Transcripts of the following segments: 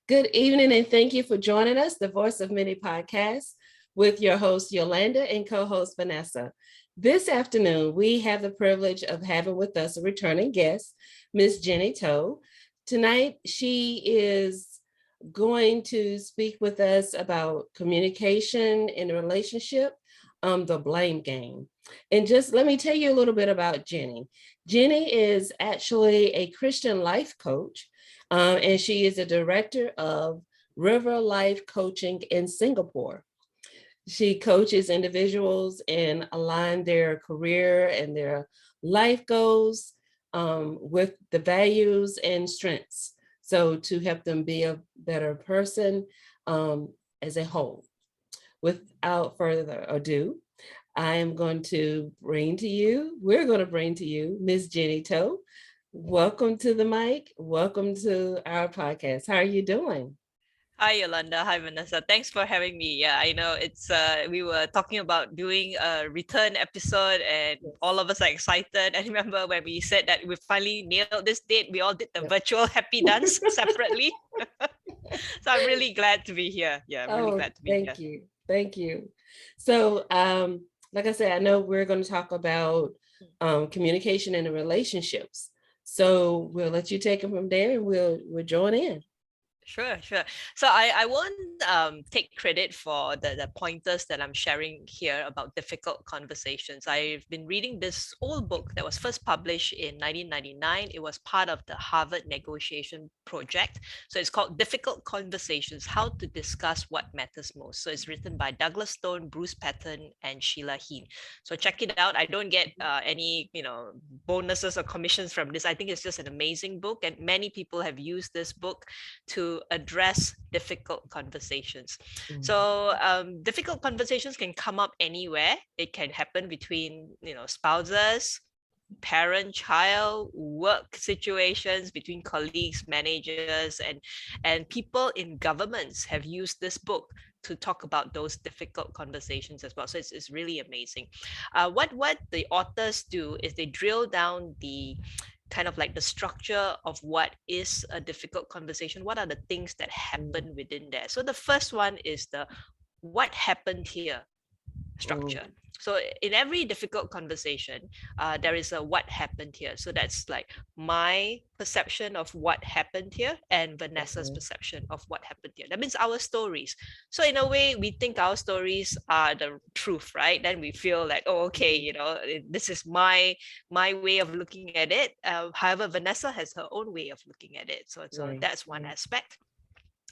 Good evening, and thank you for joining us, the Voice of Many podcast, with your host Yolanda and co-host Vanessa. This afternoon, we have the privilege of having with us a returning guest, Miss Jenny Toe. Tonight, she is going to speak with us about communication in a relationship, the blame game. And just let me tell you a little bit about Jenny. Jenny is actually a Christian life coach. And she is the director of River Life Coaching in Singapore. She coaches individuals and align their career and their life goals with the values and strengths. So to help them be a better person as a whole. Without further ado, we're going to bring to you Miss Jenny Toe. Welcome to the mic. Welcome to our podcast. How are you doing? Hi, Yolanda. Hi, Vanessa. Thanks for having me. Yeah, I know it's we were talking about doing a return episode and Yes. all of us are excited. I remember when we said that we finally nailed this date, we all did the virtual happy dance separately. So I'm really glad to be here. Yeah, I'm really glad to be here. Thank you. Thank you. So, like I said, I know we're going to talk about communication in the relationships. So we'll let you take it from there and we'll join in. Sure. So I won't take credit for the pointers that I'm sharing here about difficult conversations. I've been reading this old book that was first published in 1999. It was part of the Harvard negotiation project. So it's called Difficult Conversations, How to Discuss What Matters Most. So it's written by Douglas Stone, Bruce Patton, and Sheila Heen. So check it out. I don't get any bonuses or commissions from this. I think it's just an amazing book, and many people have used this book to address difficult conversations. So difficult conversations can come up anywhere. It can happen between spouses, parent child, work situations, between colleagues, managers, and people in governments have used this book to talk about those difficult conversations as well. So it's really amazing. What the authors do is they drill down the kind of like the structure of what is a difficult conversation. What are the things that happen within there? So the first one is the what happened here structure. So in every difficult conversation, there is a what happened here. So that's like my perception of what happened here and Vanessa's perception of what happened here. That means our stories. So in a way, we think our stories are the truth, right? Then we feel like, oh, okay, this is my way of looking at it. However, Vanessa has her own way of looking at it. So that's one aspect.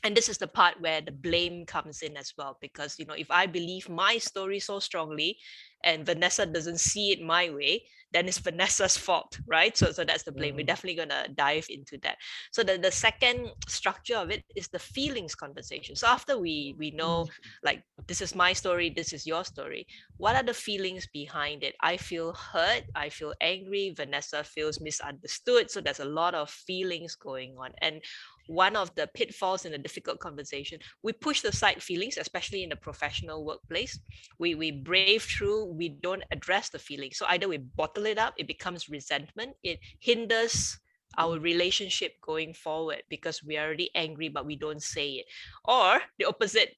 And this is the part where the blame comes in as well, because if I believe my story so strongly and Vanessa doesn't see it my way, then it's Vanessa's fault, right? So that's the blame. We're definitely gonna dive into that. So the second structure of it is the feelings conversation. So after we know, like, this is my story, this is your story, what are the feelings behind it? I feel hurt, I feel angry, Vanessa feels misunderstood. So there's a lot of feelings going on. And one of the pitfalls in a difficult conversation, we push aside feelings, especially in the professional workplace. We brave through, we don't address the feelings. So either we bottle it up, it becomes resentment, it hinders our relationship going forward because we are already angry but we don't say it. Or the opposite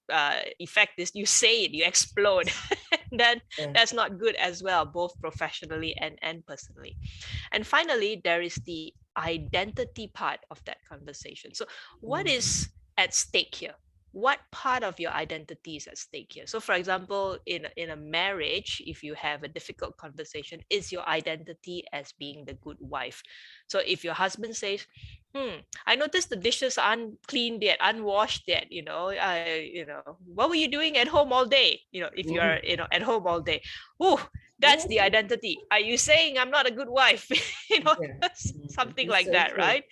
effect is you say it, you explode. Then that's not good as well, both professionally and personally. And finally, there is the identity part of that conversation. So what is at stake here? What part of your identity is at stake here? So for example, in a marriage, if you have a difficult conversation, is your identity as being the good wife? So if your husband says, I noticed the dishes aren't cleaned yet, unwashed yet, what were you doing at home all day? If you're at home all day, that's the identity. Are you saying I'm not a good wife? Something like that, right?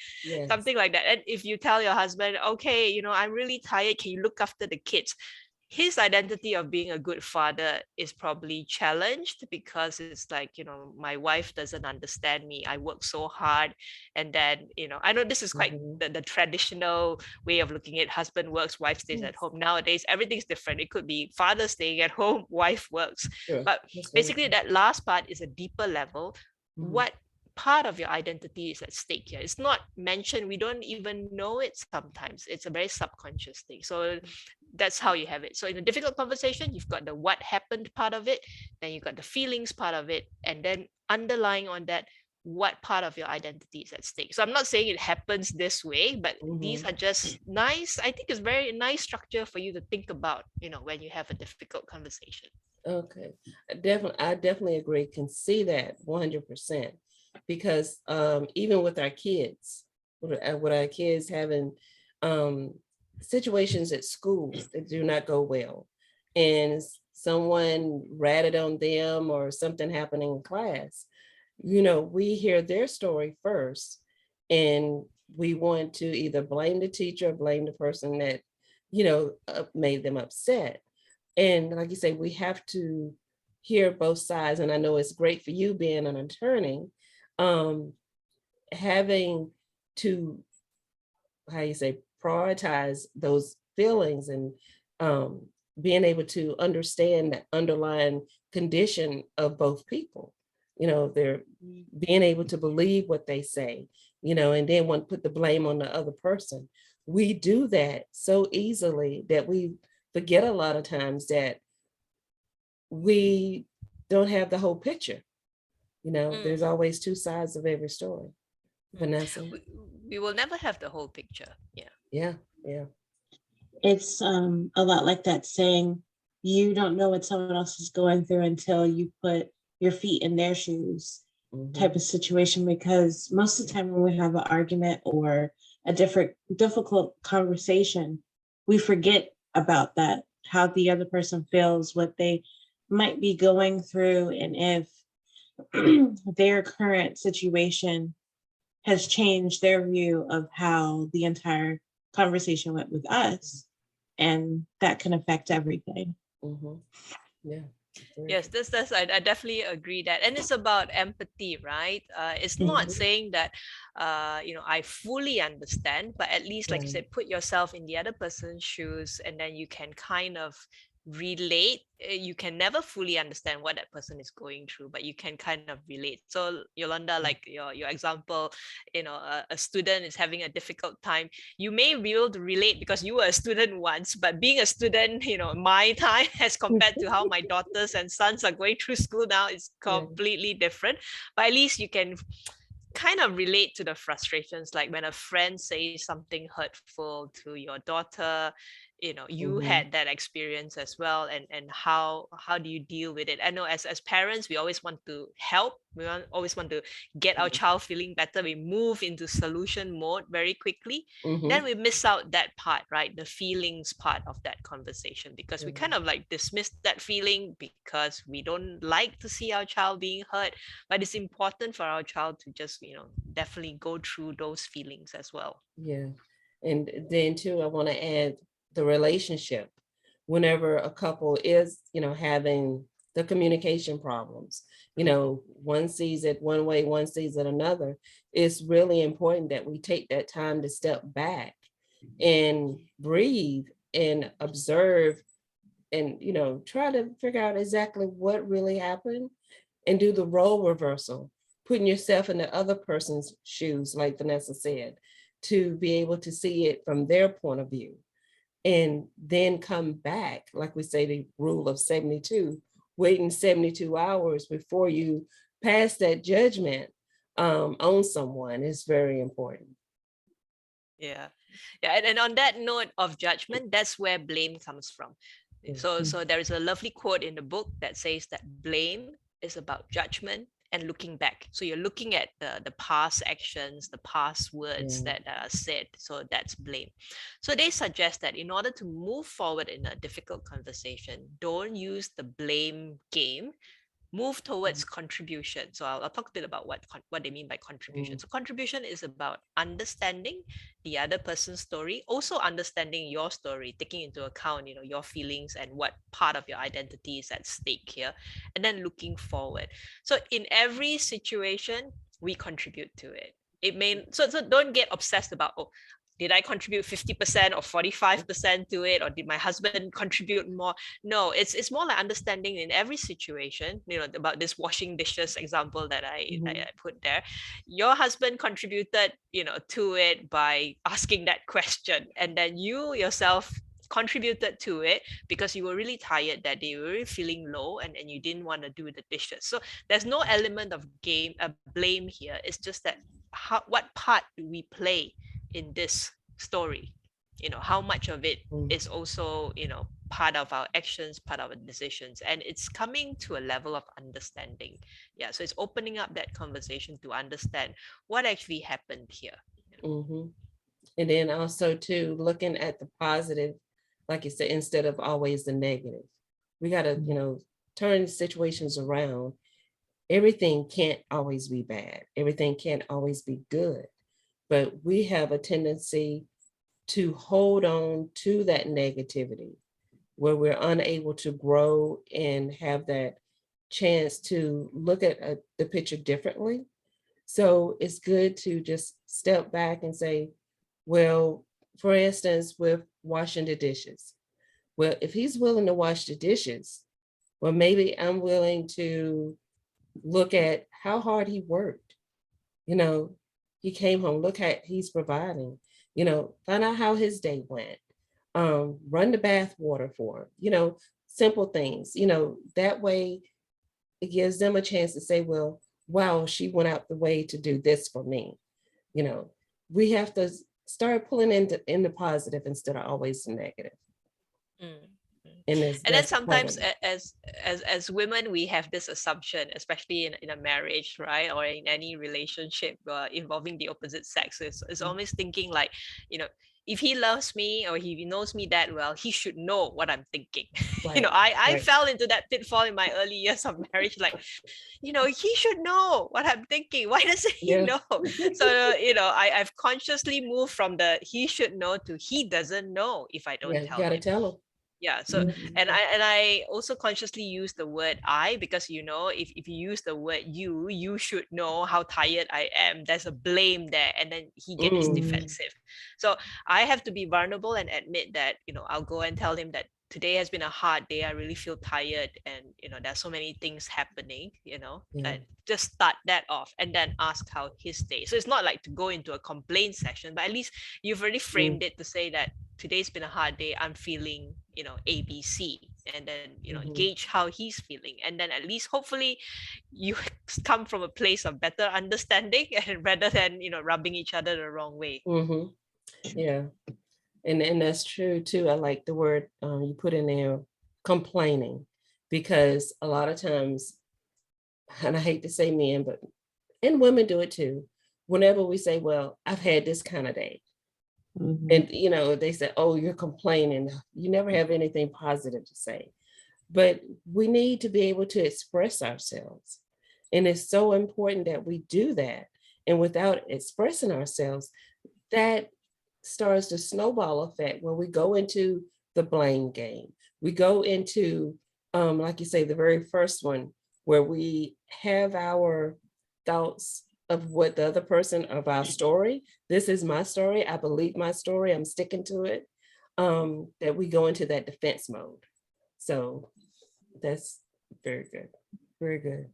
Something like that. And if you tell your husband, okay, I'm really tired, can you look after the kids? His identity of being a good father is probably challenged because it's like, my wife doesn't understand me. I work so hard. And then, I know this is quite the traditional way of looking at husband works, wife stays at home. Nowadays, everything's different. It could be father staying at home, wife works. But basically that last part is a deeper level. What part of your identity is at stake here. It's not mentioned. We don't even know it sometimes. It's a very subconscious thing. So that's how you have it. So in a difficult conversation, you've got the what happened part of it, then you've got the feelings part of it, and then underlying on that, what part of your identity is at stake. So I'm not saying it happens this way, but these are just nice. I think it's very nice structure for you to think about, when you have a difficult conversation. Okay, I definitely agree. Can see that 100%, because even with our kids, with our kids having situations at school that do not go well, and someone ratted on them or something happening in class, we hear their story first, and we want to either blame the teacher or blame the person that made them upset. And like you say, we have to hear both sides. And I know it's great for you being an attorney, having to, prioritize those feelings, and being able to understand the underlying condition of both people. They're being able to believe what they say, and then want to put the blame on the other person. We do that so easily that we forget a lot of times that we don't have the whole picture. There's always two sides of every story. Vanessa? We will never have the whole picture. Yeah. It's a lot like that saying, you don't know what someone else is going through until you put your feet in their shoes type of situation, because most of the time when we have an argument or a difficult conversation, we forget about that, how the other person feels, what they might be going through, and if their current situation has changed their view of how the entire conversation went with us, and that can affect everything. Yeah. Yes, I definitely agree that, and it's about empathy, right? It's not saying that I fully understand, but at least, like you said, put yourself in the other person's shoes, and then you can kind of relate. You can never fully understand what that person is going through, but you can kind of relate. So Yolanda, like your example, a student is having a difficult time. You may be able to relate because you were a student once, but being a student, my time as compared to how my daughters and sons are going through school now is completely different. But at least you can kind of relate to the frustrations, like when a friend says something hurtful to your daughter, you had that experience as well, and how do you deal with it? I know as parents, we always want to help, always want to get our child feeling better. We move into solution mode very quickly. Then we miss out that part, right? The feelings part of that conversation, because we kind of like dismiss that feeling because we don't like to see our child being hurt. But it's important for our child to just definitely go through those feelings as well. Yeah. And then too, I want to add the relationship. Whenever a couple is, having the communication problems, one sees it one way, one sees it another, it's really important that we take that time to step back and breathe and observe, and try to figure out exactly what really happened, and do the role reversal, putting yourself in the other person's shoes, like Vanessa said, to be able to see it from their point of view, and then come back, like we say, the rule of 72, waiting 72 hours before you pass that judgment on someone is very important. Yeah. And on that note of judgment, that's where blame comes from. So there is a lovely quote in the book that says that blame is about judgment and looking back. So you're looking at the past actions, the past words that are said. So that's blame. So they suggest that in order to move forward in a difficult conversation, don't use the blame game. Move towards contribution. So I'll talk a bit about what they mean by contribution. So contribution is about understanding the other person's story, also understanding your story, taking into account, your feelings and what part of your identity is at stake here, and then looking forward. So in every situation, we contribute to it. it may, so don't get obsessed about, oh, did I contribute 50% or 45% to it, or did my husband contribute more? No, it's more like understanding in every situation, about this washing dishes example that I put there. Your husband contributed, to it by asking that question, and then you yourself contributed to it because you were really tired that day, you were really feeling low, and you didn't want to do the dishes. So there's no element of blame here. It's just that what part do we play in this story? How much of it is also part of our actions, part of our decisions, and it's coming to a level of understanding. Yeah, so it's opening up that conversation to understand what actually happened here. Mm-hmm. And then also too, looking at the positive, like you said, instead of always the negative. We got to turn situations around. Everything can't always be bad, everything can't always be good, but we have a tendency to hold on to that negativity where we're unable to grow and have that chance to look at the picture differently. So it's good to just step back and say, well, for instance, with washing the dishes, well, if he's willing to wash the dishes, well, maybe I'm willing to look at how hard he worked. He came home, look at he's providing, find out how his day went, run the bath water for him, simple things, that way it gives them a chance to say, well, wow, she went out the way to do this for me. We have to start pulling in the positive instead of always the negative. And then sometimes as women, we have this assumption, especially in a marriage, right, or in any relationship involving the opposite sex, is always thinking like, if he loves me or he knows me that well, he should know what I'm thinking. Right. I fell into that pitfall in my early years of marriage, like, he should know what I'm thinking. Why doesn't he know? So, I've consciously moved from the he should know to he doesn't know if I don't tell him. You gotta tell him. Yeah. So, and I also consciously use the word I, because, if you use the word you should know how tired I am. There's a blame there, and then he gets defensive. So I have to be vulnerable and admit that, I'll go and tell him that today has been a hard day. I really feel tired, and there's so many things happening, and just start that off and then ask how his day. So it's not like to go into a complaint session, but at least you've already framed it to say that today's been a hard day. I'm feeling, ABC, and then, gauge how he's feeling. And then at least hopefully you come from a place of better understanding and rather than, rubbing each other the wrong way. Yeah. And that's true too. I like the word you put in there, complaining, because a lot of times, and I hate to say men, and women do it too. Whenever we say, well, I've had this kind of day. And, they say, oh, you're complaining. You never have anything positive to say. But we need to be able to express ourselves. And it's so important that we do that. And without expressing ourselves, that starts the snowball effect where we go into the blame game. We go into, like you say, the very first one, where we have our thoughts of what the other person, of our story. This is my story. I believe my story. I'm sticking to it. That we go into that defense mode. So that's very good. Very good.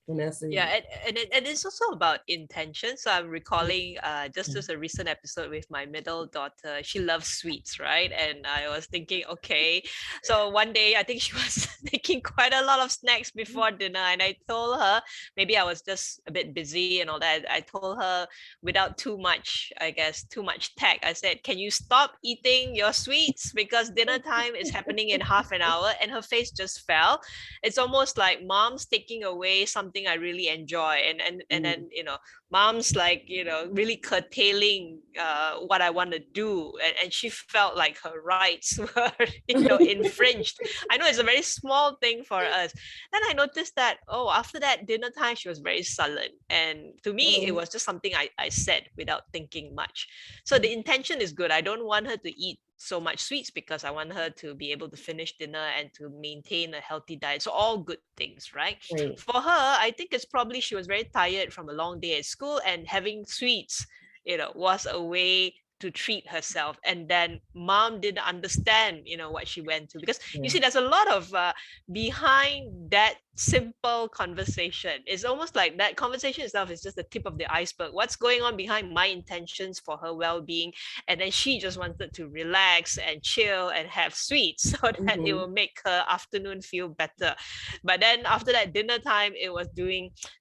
Vanessa. Yeah, and it's also about intention. So I'm recalling just as a recent episode with my middle daughter. She loves sweets, right? And I was thinking, okay, so one day I think she was making quite a lot of snacks before dinner, and I told her, maybe I was just a bit busy and all that, I told her without too much tag, I said, can you stop eating your sweets, because dinner time is happening in half an hour. And her face just fell. It's almost like mom's taking away something I really enjoy, and then mom's like really curtailing what I want to do, and she felt like her rights were infringed. I know it's a very small thing for us. Then I noticed that after that dinner time she was very sullen, and to me it was just something I said without thinking much. So the intention is good. I don't want her to eat so much sweets because I want her to be able to finish dinner and to maintain a healthy diet. So all good things, right? Right. For her, I think it's probably she was very tired from a long day at school, and having sweets, was a way to treat herself. And then mom didn't understand, what she went through, because you Yeah. see, there's a lot of behind that simple conversation. It's almost like that conversation itself is just the tip of the iceberg. What's going on behind my intentions for her well-being? And then she just wanted to relax and chill and have sweets so that it Mhm. will make her afternoon feel better. But then after that dinner time, it was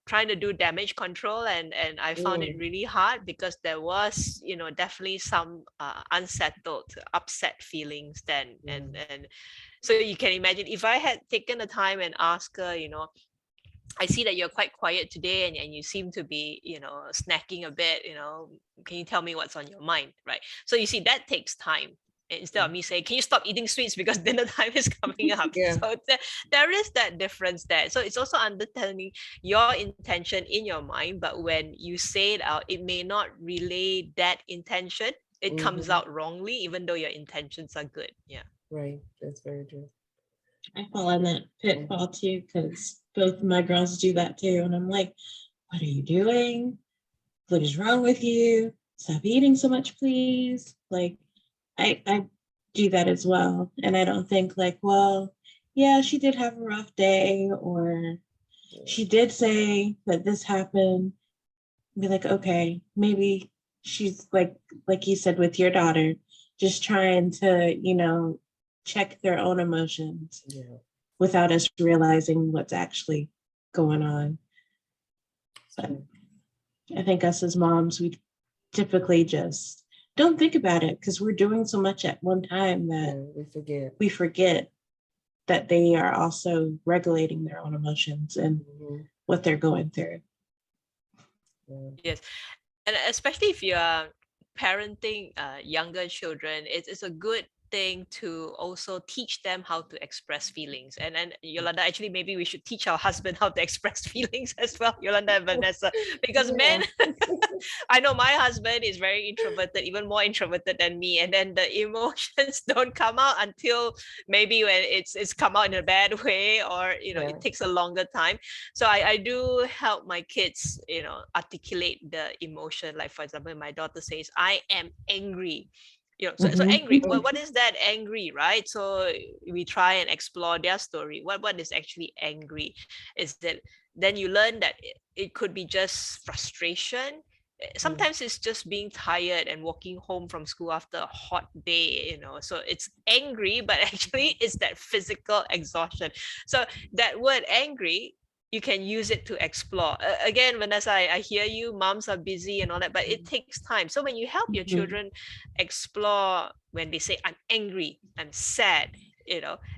trying to do damage control, and I found it really hard, because there was, definitely some unsettled, upset feelings then. And so you can imagine, if I had taken the time and asked her, I see that you're quite quiet today, and you seem to be, snacking a bit, can you tell me what's on your mind, right? So you see, that takes time. Instead of me saying, can you stop eating sweets because dinner time is coming up? Yeah. So there is that difference there. So it's also understanding your intention in your mind, but when you say it out, it may not relay that intention. It comes out wrongly, even though your intentions are good. Yeah. Right. That's very true. I fall in that pitfall too, because both of my girls do that too. And I'm like, what are you doing? What is wrong with you? Stop eating so much, please. Like, I do that as well. And I don't think like, well, yeah, she did have a rough day, or she did say that this happened. Be like, okay, maybe she's like you said with your daughter, just trying to, check their own emotions without us realizing what's actually going on. So I think us as moms, we typically just don't think about it because we're doing so much at one time that we forget that they are also regulating their own emotions and what they're going through. Yes. And especially if you are parenting younger children, it's a good thing to also teach them how to express feelings. And Yolanda, actually, maybe we should teach our husband how to express feelings as well, Yolanda and Vanessa, because men, I know my husband is very introverted, even more introverted than me, and then the emotions don't come out until maybe when it's come out in a bad way, or it takes a longer time. So I do help my kids, articulate the emotion. Like, for example, my daughter says, I am angry. So angry, what is that angry, right? So we try and explore their story. What is actually angry? Is that then you learn that it could be just frustration. Sometimes it's just being tired and walking home from school after a hot day, so it's angry, but actually it's that physical exhaustion. So that word angry, you can use it to explore. Again, Vanessa, I hear you, moms are busy and all that, but it takes time. So when you help your children explore, when they say, I'm angry, I'm sad,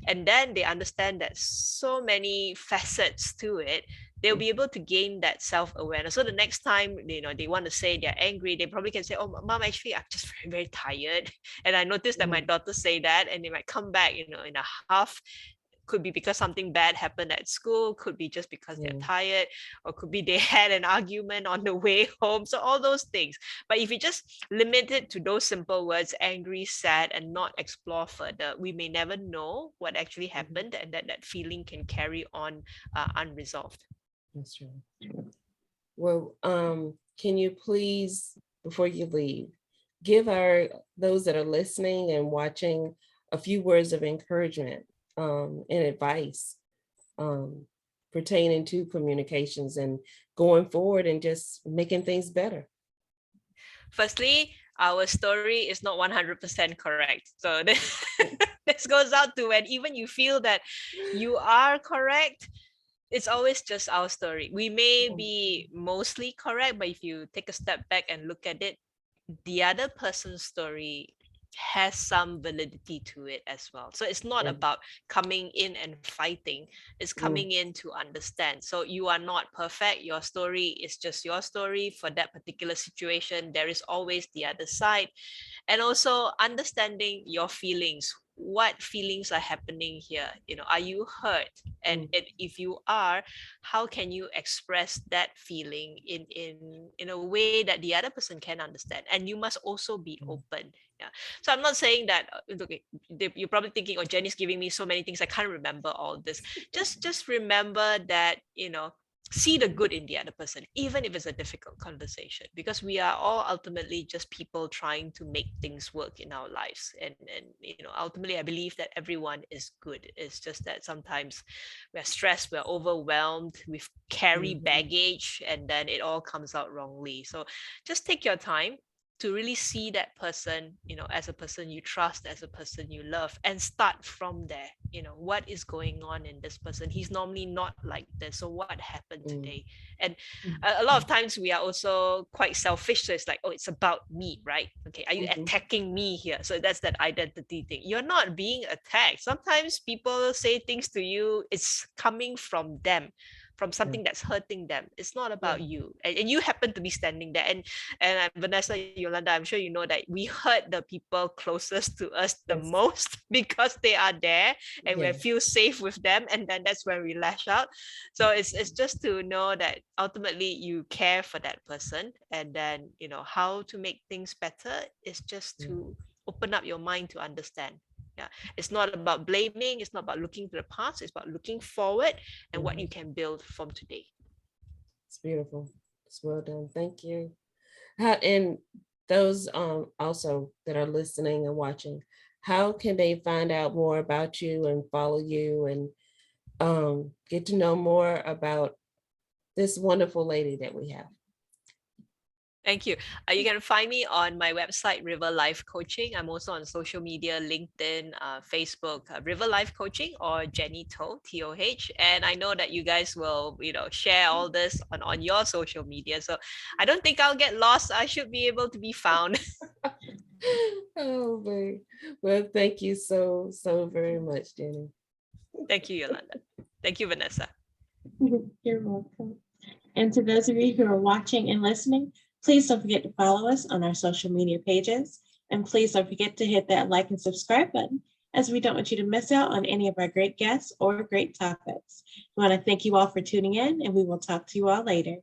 and then they understand that so many facets to it, they'll be able to gain that self-awareness. So the next time, they want to say they're angry, they probably can say, oh, mom, actually, I'm just very, very tired. And I noticed that my daughter say that, and they might come back, in a half. Could be because something bad happened at school, could be just because they're tired, or could be they had an argument on the way home. So all those things. But if you just limit it to those simple words, angry, sad, and not explore further, we may never know what actually happened, and that feeling can carry on unresolved. That's true. Well, can you please, before you leave, give those that are listening and watching a few words of encouragement and advice pertaining to communications and going forward and just making things better? Firstly, our story is not 100% correct. So this goes out to when even you feel that you are correct, it's always just our story. We may be mostly correct, but if you take a step back and look at it, the other person's story has some validity to it as well. So it's not about coming in and fighting, it's coming in to understand. So you are not perfect. Your story is just your story for that particular situation. There is always the other side. And also understanding your feelings. what feelings are happening here? Are you hurt? And if you are, how can you express that feeling in a way that the other person can understand? And you must also be open. Yeah. So I'm not saying that, okay, you're probably thinking, oh, Jenny's giving me so many things, I can't remember all this. Just remember that, see the good in the other person, even if it's a difficult conversation, because we are all ultimately just people trying to make things work in our lives. And ultimately, I believe that everyone is good. It's just that sometimes we're stressed, we're overwhelmed, we carry baggage, and then it all comes out wrongly. So just take your time to really see that person, as a person you trust, as a person you love, and start from there. What is going on in this person? He's normally not like this. So what happened today? And a lot of times we are also quite selfish. So it's like, oh, it's about me, right? Okay, are you attacking me here? So that's that identity thing. You're not being attacked. Sometimes people say things to you, it's coming from them, from something that's hurting them. It's not about you. And you happen to be standing there. And Vanessa, Yolanda, I'm sure you know that we hurt the people closest to us the most because they are there and we feel safe with them. And then that's when we lash out. So it's just to know that ultimately you care for that person. And then, how to make things better is just to open up your mind to understand. Yeah, it's not about blaming, it's not about looking to the past, it's about looking forward and what you can build from today. It's beautiful. It's well done. Thank you. And those also that are listening and watching, how can they find out more about you and follow you and get to know more about this wonderful lady that we have? Thank you. You can find me on my website, River Life Coaching. I'm also on social media, LinkedIn, Facebook, River Life Coaching, or Jenny Toh, T-O-H. And I know that you guys will, share all this on your social media. So I don't think I'll get lost. I should be able to be found. Oh, boy. Well, thank you so very much, Jenny. Thank you, Yolanda. Thank you, Vanessa. You're welcome. And to those of you who are watching and listening, please don't forget to follow us on our social media pages. And please don't forget to hit that like and subscribe button, as we don't want you to miss out on any of our great guests or great topics. We want to thank you all for tuning in, and we will talk to you all later.